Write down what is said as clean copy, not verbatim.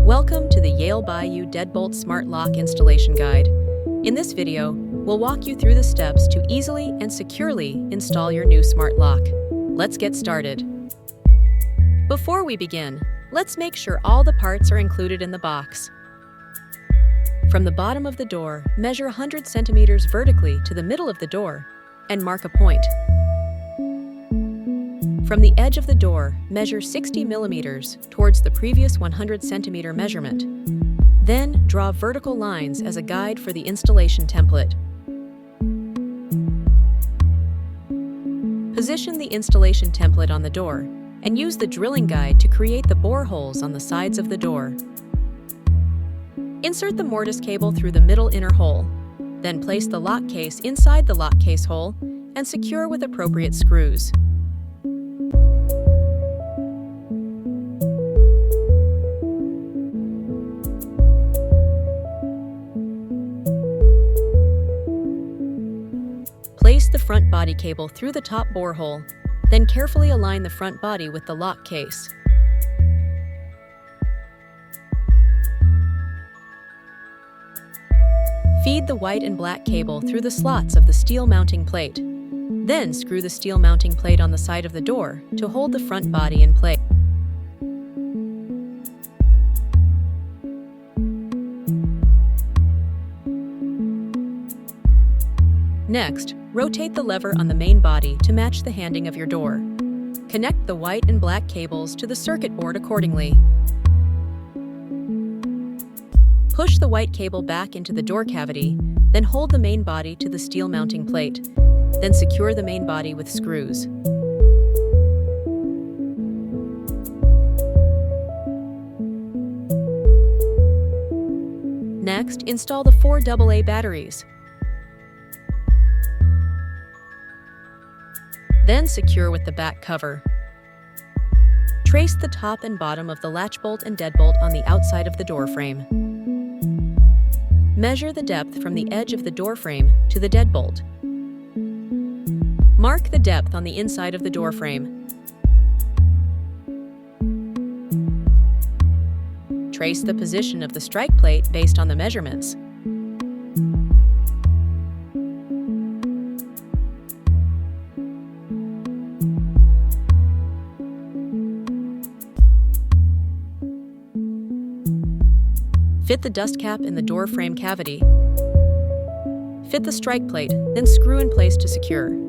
Welcome to the Yale ByYou Deadbolt Smart Lock Installation Guide. In this video, we'll walk you through the steps to easily and securely install your new smart lock. Let's get started. Before we begin, let's make sure all the parts are included in the box. From the bottom of the door, measure 100 centimeters vertically to the middle of the door and mark a point. From the edge of the door, measure 60 millimeters towards the previous 100 centimeter measurement. Then, draw vertical lines as a guide for the installation template. Position the installation template on the door and use the drilling guide to create the bore holes on the sides of the door. Insert the mortise cable through the middle inner hole. Then place the lock case inside the lock case hole and secure with appropriate screws. Place the front body cable through the top bore hole, then carefully align the front body with the lock case. Feed the white and black cable through the slots of the steel mounting plate. Then screw the steel mounting plate on the side of the door to hold the front body in place. Next, rotate the lever on the main body to match the handing of your door. Connect the white and black cables to the circuit board accordingly. Push the white cable back into the door cavity, then hold the main body to the steel mounting plate. Then secure the main body with screws. Next, install the 4 AA batteries. Then secure with the back cover. Trace the top and bottom of the latch bolt and deadbolt on the outside of the door frame. Measure the depth from the edge of the door frame to the deadbolt. Mark the depth on the inside of the door frame. Trace the position of the strike plate based on the measurements. Fit the dust cap in the door frame cavity. Fit the strike plate, then screw in place to secure.